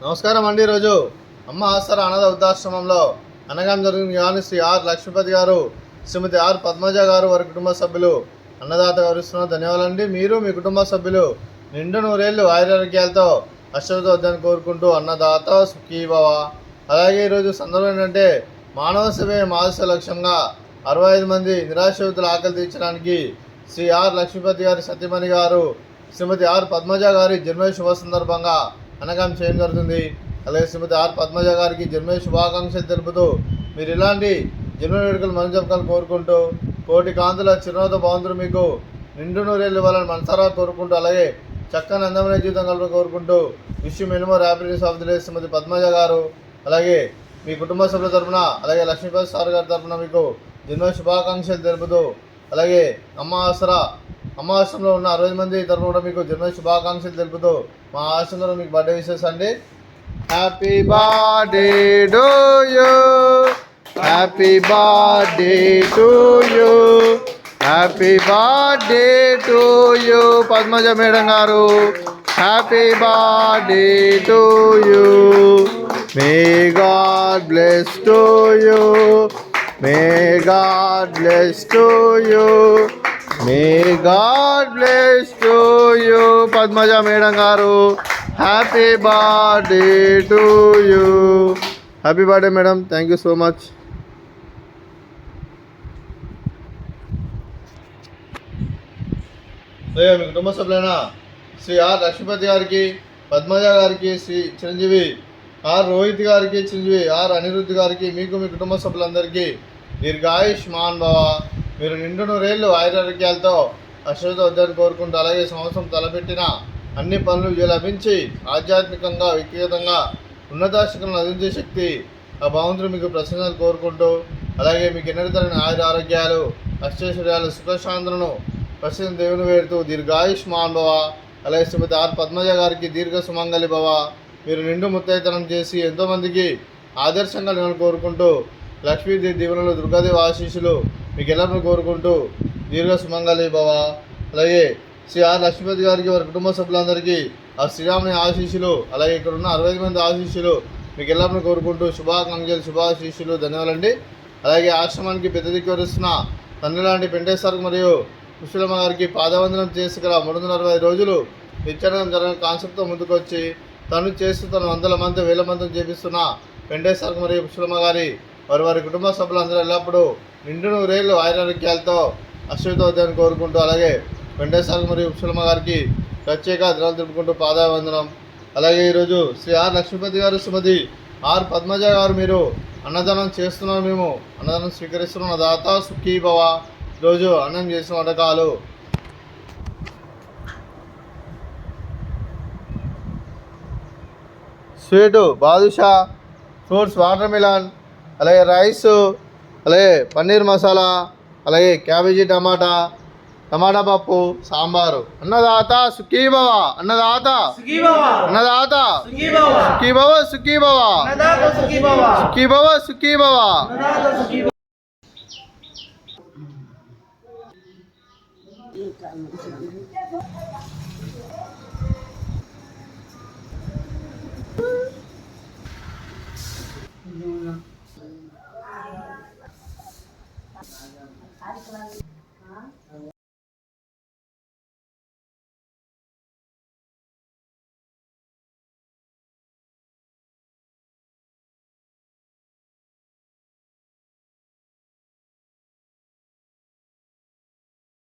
నమస్కారం అండి. ఈరోజు అమ్మ ఆసరా అనాథ వృద్ధాశ్రమంలో అనగానే జరిగిన కానీ శ్రీ ఆర్ లక్ష్మీపతి గారు, శ్రీమతి ఆర్ పద్మజ గారు, వారి కుటుంబ సభ్యులు అన్నదాత వివరిస్తున్నారు. ధన్యవాదాలండి. మీరు మీ కుటుంబ సభ్యులు నిండు నూరేళ్లు ఆయురారోగ్యాలతో అశ్వతో వద్దని కోరుకుంటూ అన్నదాత సుఖీభవ. అలాగే ఈరోజు సందర్భం ఏంటంటే మానవ సేవే మానవ లక్ష్యంగా 65 మంది నిరాశ్రితుల ఆకలి తీర్చడానికి శ్రీ ఆర్ లక్ష్మీపతి గారి సతీమణి గారు, శ్రీమతి ఆర్ పద్మజ గారి జన్మదిన శుభ సందర్భంగా అనగాం చేయడం జరుగుతుంది. అలాగే శ్రీమతి ఆర్ పద్మజ గారికి జన్మదిన శుభాకాంక్షలు తెలుపుతూ మీరు ఇలాంటి జన్మ వేడుకలు మనం చెప్పాలని కోరుకుంటూ కోటి కాంతుల చిరునవ్వుతో భగవంతుడు మీకు నిండు నూరేళ్ళు ఇవ్వాలని మనసారా కోరుకుంటూ అలాగే చక్కని అందమైన జీవితం కలపని కోరుకుంటూ wish many more happiness of the day Shrimati Padmaja garu. అలాగే మీ కుటుంబ సభ్యుల తరఫున అలాగే లక్ష్మీపతి సార్ గారి తరఫున మీకు జన్మదిన శుభాకాంక్షలు తెలుపుతూ అలాగే అమ్మ ఆశ్రమంలో ఉన్న 60 మంది తరఫున కూడా మీకు జన్మదిన శుభాకాంక్షలు తెలుపుతూ మా ఆశ్రమంలో మీకు బర్త్డే విషెస్ అండి. Happy birthday to you, happy birthday to you, happy birthday to you Padmaja madam garu. Happy birthday to you. May God bless to you, may God bless to you, may God bless to you Padmaja madam garu. Happy birthday to you. Happy birthday madam. Thank you so much. మీ కుటుంబ సభ్యులైన Shri are Lakshmipati గారికి, పద్మజ గారికి, Shri Chiranjeevi are Rohit గారికి, Chiranjeevi are Anirudh గారికి, మీకు మీ కుటుంబ సభ్యులందరికీ దీర్ఘాయుష్మాన్ భవ. మీరు నిండు నూరేళ్ళు ఆయురారోగ్యాలతో అశ్వత వద్దని కోరుకుంటూ అలాగే సంవత్సరం తలపెట్టిన అన్ని పనులు లభించి ఆధ్యాత్మికంగా వ్యక్తిగతంగా ఉన్నతాశిఖలను అందించే శక్తి ఆ భగవంతుడు మీకు ప్రసన్నతలు కోరుకుంటూ అలాగే మీకు ఎన్నడతరని ఆరోగ్యాలు అష్టైశ్వర్యాలు సుఖశాంతులను ప్రసన్న దేవుని వేడుతూ దీర్ఘాయుష్మాన్ భవ. అలాగే శ్రీమతి ఆర్ పద్మజ గారికి దీర్ఘ సుమంగళి భవ. మీరు నిండు ముత్తైతనం చేసి ఎంతోమందికి ఆదర్శంగా నేను కోరుకుంటూ లక్ష్మీదేవి దీవెనలు దుర్గాదేవి ఆశీస్సులు మీకు ఎల్లప్పుడూ కోరుకుంటూ దీర్ఘ సుమంగళి భవ. అలాగే శ్రీ ఆర్ లక్ష్మీపతి గారికి, వారి కుటుంబ సభ్యులందరికీ ఆ శ్రీరాముని ఆశీస్సులు అలాగే ఇక్కడ ఉన్న 65 మంది ఆశీస్సులు మీకు ఎల్లప్పుడూ కోరుకుంటూ శుభాకాంక్షలు శుభాశీస్సులు ధన్యవాదాలండి. అలాగే ఆశ్రమానికి పెద్ద దిక్కు వరిస్తున్న తండ్రి లాంటి పెంటేశ్వర్ మరియు పుష్పలమ్మ గారికి పాదవందనం చేసి ఇక్కడ 360 రోజులు నిత్యానందం జరిగిన కాన్సెప్ట్తో ముందుకు వచ్చి తను చేస్తూ తను వందల మంది వేల మందిని చేపిస్తున్న వెంకటేశ్వర మరియు పుష్పలమ్మ గారి వారి కుటుంబ సభ్యులందరూ ఎల్లప్పుడూ నిండు నూరేళ్ళు ఆయురారోగ్యాలతో అశ్వతోద్యాన్ని కోరుకుంటూ అలాగే వెంకటేశ్వర మరియు పుష్పలమ్మ గారికి ప్రత్యేక దినాలు తెలుపుకుంటూ పాదావందనం. అలాగే ఈరోజు శ్రీ ఆర్ లక్ష్మీపతి గారు, శ్రీమతి ఆర్ పద్మజ గారు మీరు అన్నదానం చేస్తున్నారు. మేము అన్నదానం స్వీకరిస్తున్నాం. దాత సుఖీభవ. ఈరోజు అన్నం చేసిన వంటకాలు sweet badusha, fruits water melon, అలాగే రైస్, అలాగే పన్నీర్ మసాలా, అలాగే క్యాబేజీ టమాటా పప్పు, సాంబారు. అన్నదాత సుఖీభవ, అన్నదాత అన్నదాత సుఖీభవ సుఖీభవ సుఖీభవ సుఖీభవ.